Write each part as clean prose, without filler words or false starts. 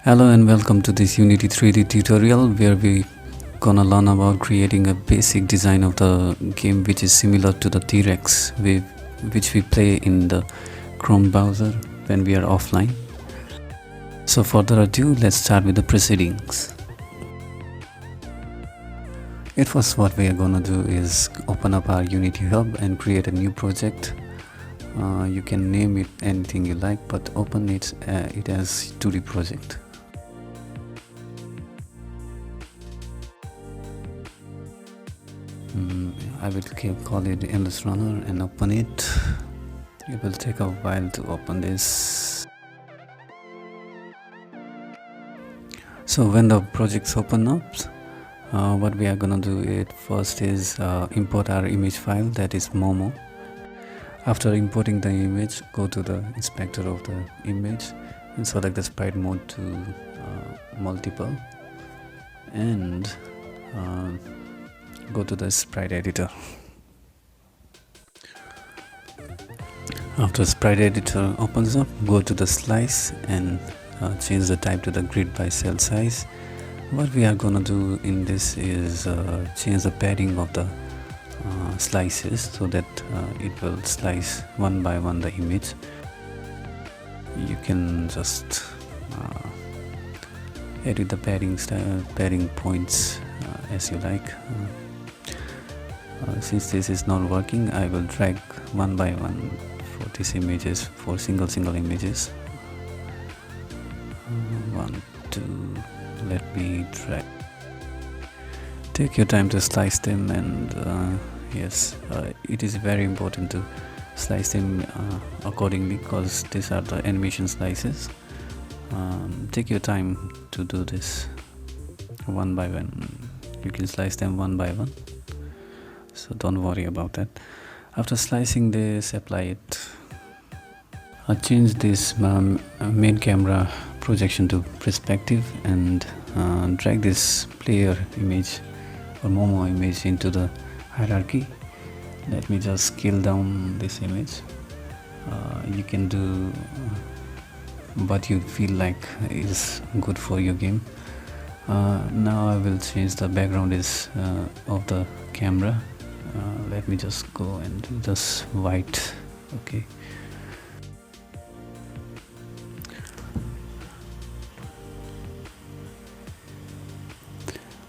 Hello and welcome to this Unity 3D tutorial where we gonna learn about creating a basic design of the game which is similar to the Trex which we play in the Chrome browser when we are offline. So further ado, let's start with the proceedings. At first, what we are gonna do is open up our Unity hub and create a new project. You can name it anything you like, but open it as 2D project. I will call it endless runner and open it. It will take a while to open this. So when the projects open up, what we are gonna do first is import our image file, that is Momo. After importing the image, go to the inspector of the image and select the sprite mode to multiple and go to the sprite editor. After sprite editor opens up, go to the slice and change the type to the grid by cell size. What we are gonna do in this is change the padding of the slices so that it will slice one by one the image. You can just edit the padding points as you like. Since this is not working, I will drag one by one for these images, for single images. 1, 2, let me drag. Take your time to slice them, and yes, it is very important to slice them accordingly because these are the animation slices. Take your time to do this one by one. You can slice them one by one, so don't worry about that. After slicing this, apply it. Change this main camera projection to perspective and drag this player image or Momo image into the hierarchy. Let me just scale down this image. You can do what you feel like is good for your game. Now I will change the background of the camera. Let me just go and do this white. Okay.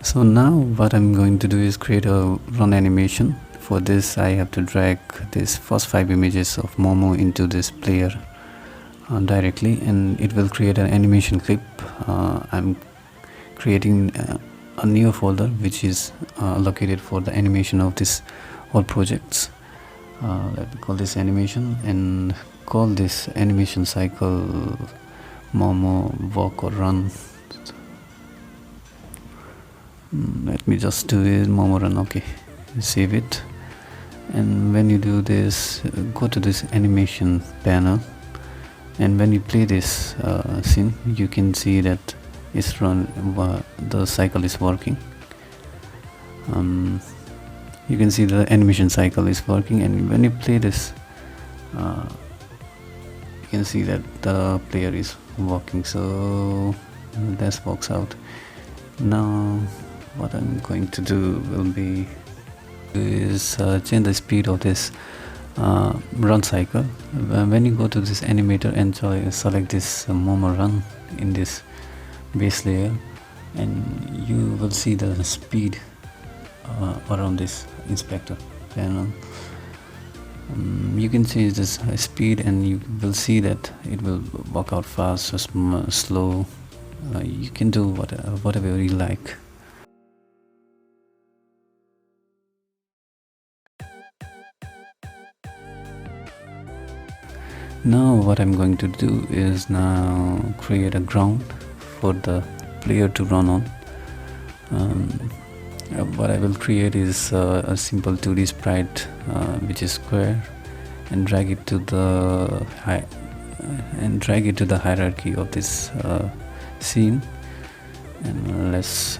So now what I'm going to do is create a run animation. For this I have to drag this first 5 images of Momo into this player directly, and it will create an animation clip. I'm creating a new folder which is allocated for the animation of this all projects. Let me call this animation and call this animation cycle Momo walk or run. Let me just do it Momo run. Okay, save it, and when you do this, go to this animation panel, and when you play this scene, you can see that it's the cycle is working. You can see the animation cycle is working, and when you play this, you can see that the player is walking. So that works out. Now what I'm going to do will be change the speed of this run cycle. When you go to this animator and select this Momo run in this base layer, and you will see the speed around this inspector panel. You can change this speed and you will see that it will work out fast or slow. You can do whatever you like. Now what I'm going to do is now create a ground for the player to run on. What I will create is a simple 2D sprite which is square, and drag it to the hierarchy of this scene, and let's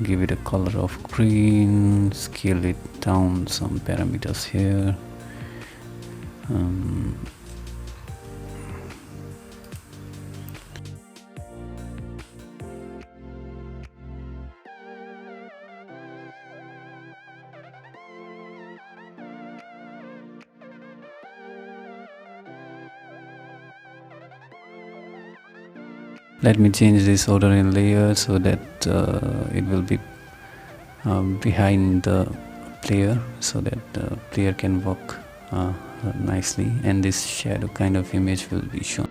give it a color of green, scale it down some parameters here. Let me change this order in layer so that it will be behind the player, so that the player can walk nicely, and this shadow kind of image will be shown.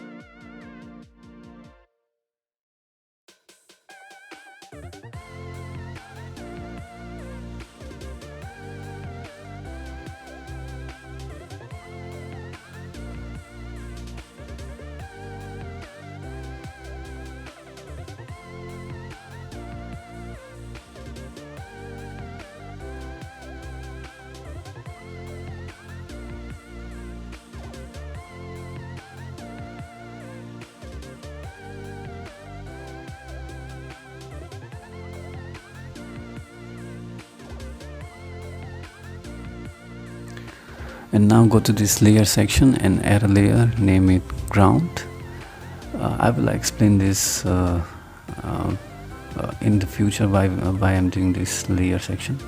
And now go to this layer section and add a layer, name it ground. I will explain this in the future why I'm doing this layer section.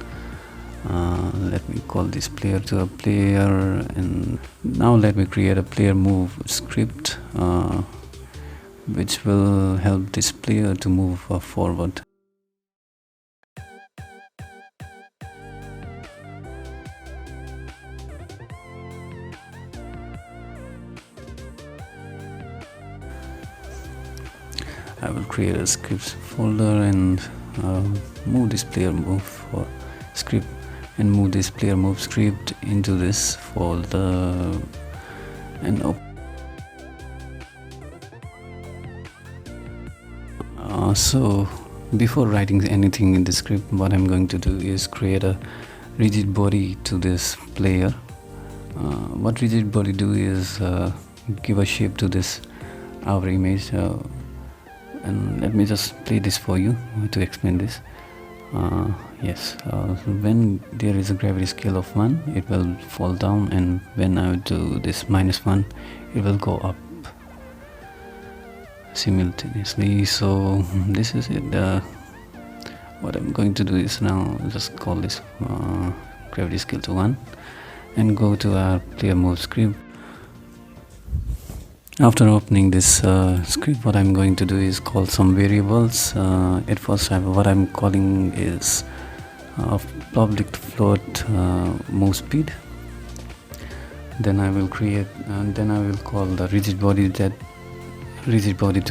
Let me call this player to a player, and now let me create a player move script which will help this player to move forward. I will create a scripts folder and move this player move for script, and move this player move script into this folder and open. So before writing anything in the script, what I'm going to do is create a rigid body to this player. What rigid body do is give a shape to this our image, and let me just play this for you to explain this. Yes, when there is a gravity scale of 1, it will fall down, and when I do this -1, it will go up simultaneously. So this is it. What I'm going to do is now just call this gravity scale to 1 and go to our player move script. After opening this script, what I'm going to do is call some variables. At first, what I'm calling is public float move speed. Then I will create, then I will call the rigid body to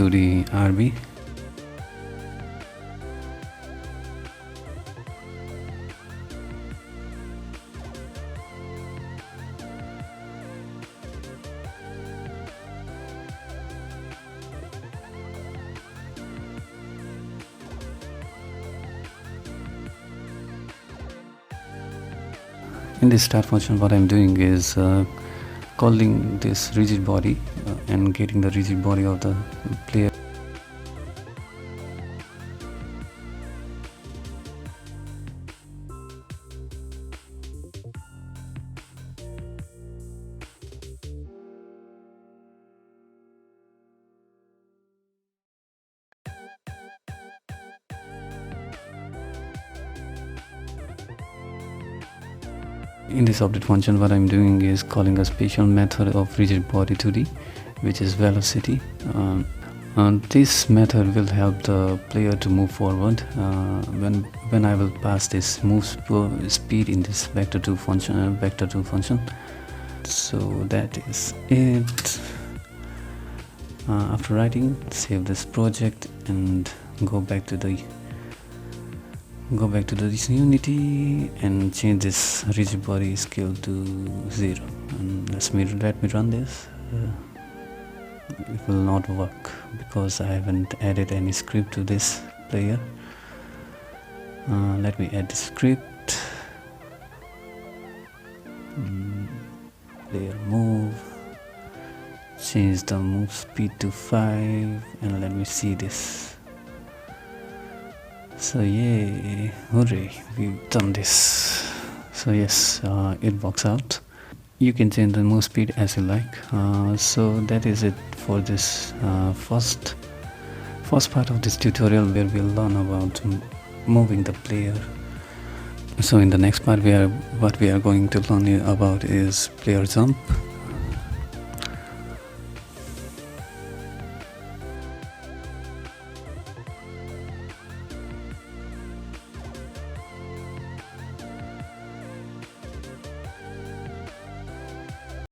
the RB. In this start function, what I'm doing is calling this rigid body and getting the rigid body of the player. In this update function, what I'm doing is calling a special method of rigid body 2D, which is velocity. This method will help the player to move forward when I will pass this move speed in this vector2 function. So that is it. After writing, save this project and go back to this Unity and change this rigid body scale to 0, and let me run this. It will not work because I haven't added any script to this player. Let me add the script. Player move, change the move speed to 5, and let me see this. So yay, hooray, we've done this. So yes, it works out. You can change the move speed as you like. So that is it for this first part of this tutorial, where we'll learn about moving the player. So in the next part, what we are going to learn about is player jump.